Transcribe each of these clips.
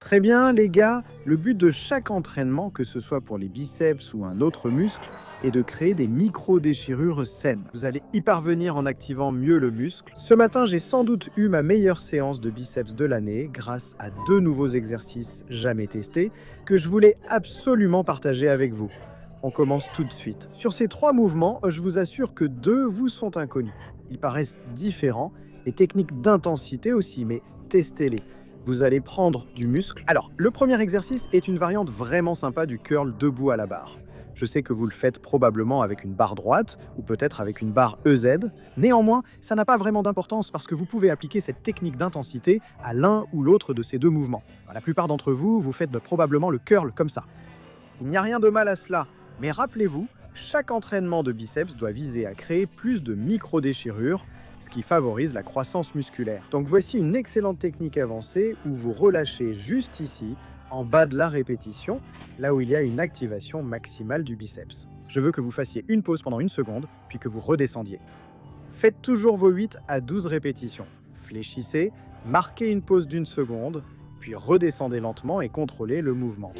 Très bien les gars, le but de chaque entraînement, que ce soit pour les biceps ou un autre muscle, est de créer des micro-déchirures saines. Vous allez y parvenir en activant mieux le muscle. Ce matin, j'ai sans doute eu ma meilleure séance de biceps de l'année grâce à 2 nouveaux exercices jamais testés que je voulais absolument partager avec vous. On commence tout de suite. Sur ces 3 mouvements, je vous assure que 2 vous sont inconnus. Ils paraissent différents, les techniques d'intensité aussi, mais testez-les. Vous allez prendre du muscle. Alors, le premier exercice est une variante vraiment sympa du curl debout à la barre. Je sais que vous le faites probablement avec une barre droite ou peut-être avec une barre EZ. Néanmoins, ça n'a pas vraiment d'importance parce que vous pouvez appliquer cette technique d'intensité à l'un ou l'autre de ces 2 mouvements. La plupart d'entre vous, vous faites probablement le curl comme ça. Il n'y a rien de mal à cela, mais rappelez-vous, chaque entraînement de biceps doit viser à créer plus de micro-déchirures, ce qui favorise la croissance musculaire. Donc voici une excellente technique avancée où vous relâchez juste ici, en bas de la répétition, là où il y a une activation maximale du biceps. Je veux que vous fassiez une pause pendant 1 seconde, puis que vous redescendiez. Faites toujours vos 8 à 12 répétitions. Fléchissez, marquez une pause d'1 seconde, puis redescendez lentement et contrôlez le mouvement.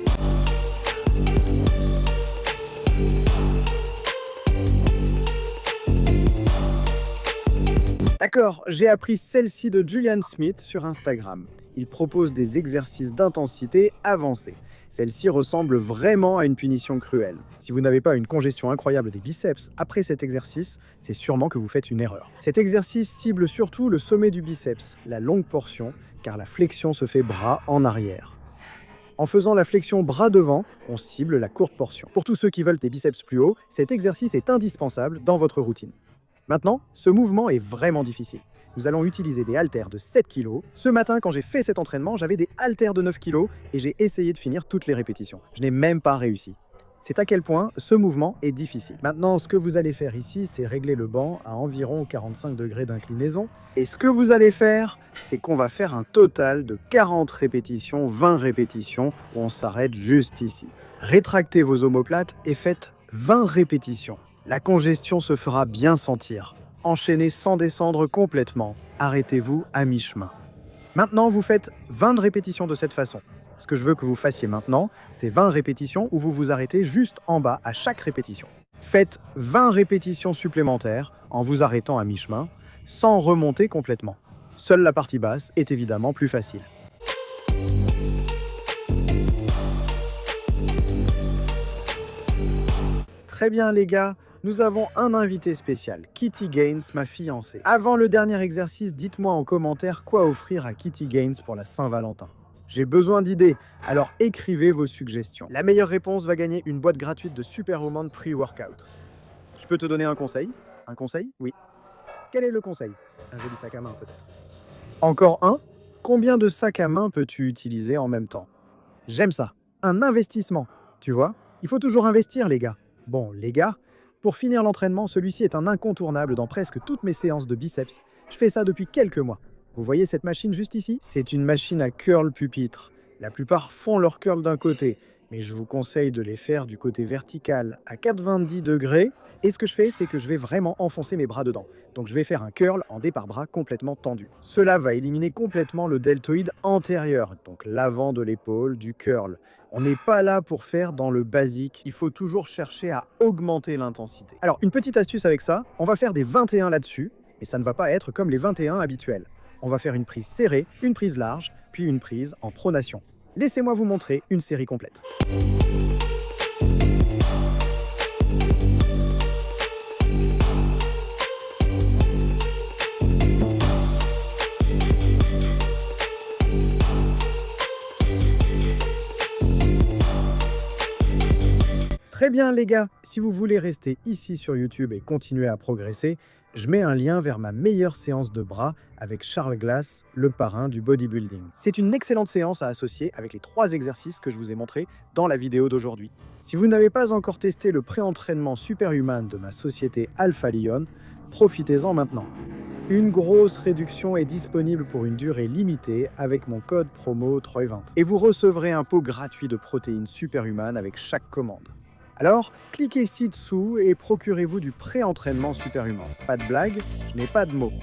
D'accord, j'ai appris celle-ci de Julian Smith sur Instagram. Il propose des exercices d'intensité avancés. Celle-ci ressemble vraiment à une punition cruelle. Si vous n'avez pas une congestion incroyable des biceps après cet exercice, c'est sûrement que vous faites une erreur. Cet exercice cible surtout le sommet du biceps, la longue portion, car la flexion se fait bras en arrière. En faisant la flexion bras devant, on cible la courte portion. Pour tous ceux qui veulent des biceps plus hauts, cet exercice est indispensable dans votre routine. Maintenant, ce mouvement est vraiment difficile. Nous allons utiliser des haltères de 7 kg. Ce matin, quand j'ai fait cet entraînement, j'avais des haltères de 9 kg et j'ai essayé de finir toutes les répétitions. Je n'ai même pas réussi. C'est à quel point ce mouvement est difficile. Maintenant, ce que vous allez faire ici, c'est régler le banc à environ 45 degrés d'inclinaison. Et ce que vous allez faire, c'est qu'on va faire un total de 40 répétitions, 20 répétitions, où on s'arrête juste ici. Rétractez vos omoplates et faites 20 répétitions. La congestion se fera bien sentir. Enchaînez sans descendre complètement. Arrêtez-vous à mi-chemin. Maintenant, vous faites 20 répétitions de cette façon. Ce que je veux que vous fassiez maintenant, c'est 20 répétitions où vous vous arrêtez juste en bas à chaque répétition. Faites 20 répétitions supplémentaires en vous arrêtant à mi-chemin, sans remonter complètement. Seule la partie basse est évidemment plus facile. Très bien les gars, nous avons un invité spécial, Kitty Gaines, ma fiancée. Avant le dernier exercice, dites-moi en commentaire quoi offrir à Kitty Gaines pour la Saint-Valentin. J'ai besoin d'idées, alors écrivez vos suggestions. La meilleure réponse va gagner une boîte gratuite de Superwoman Pre-Workout. Je peux te donner un conseil? Un conseil? Oui. Quel est le conseil? Un joli sac à main peut-être. Encore un? Combien de sacs à main peux-tu utiliser en même temps? J'aime ça. Un investissement. Tu vois? Il faut toujours investir les gars. Bon, les gars, pour finir l'entraînement, celui-ci est un incontournable dans presque toutes mes séances de biceps. Je fais ça depuis quelques mois. Vous voyez cette machine juste ici? C'est une machine à curl pupitre. La plupart font leur curl d'un côté, mais je vous conseille de les faire du côté vertical à 90 degrés. Et ce que je fais, c'est que je vais vraiment enfoncer mes bras dedans. Donc je vais faire un curl en départ bras complètement tendu. Cela va éliminer complètement le deltoïde antérieur, donc l'avant de l'épaule du curl. On n'est pas là pour faire dans le basique, il faut toujours chercher à augmenter l'intensité. Alors une petite astuce avec ça, on va faire des 21 là-dessus, mais ça ne va pas être comme les 21 habituels. On va faire une prise serrée, une prise large, puis une prise en pronation. Laissez-moi vous montrer une série complète. Très bien les gars, si vous voulez rester ici sur YouTube et continuer à progresser, je mets un lien vers ma meilleure séance de bras avec Charles Glass, le parrain du bodybuilding. C'est une excellente séance à associer avec les 3 exercices que je vous ai montrés dans la vidéo d'aujourd'hui. Si vous n'avez pas encore testé le pré-entraînement Superhuman de ma société Alpha Lion, profitez-en maintenant. Une grosse réduction est disponible pour une durée limitée avec mon code promo Troy20. Et vous recevrez un pot gratuit de protéines Superhuman avec chaque commande. Alors, cliquez ci-dessous et procurez-vous du pré-entraînement Superhuman. Pas de blague, je n'ai pas de mots.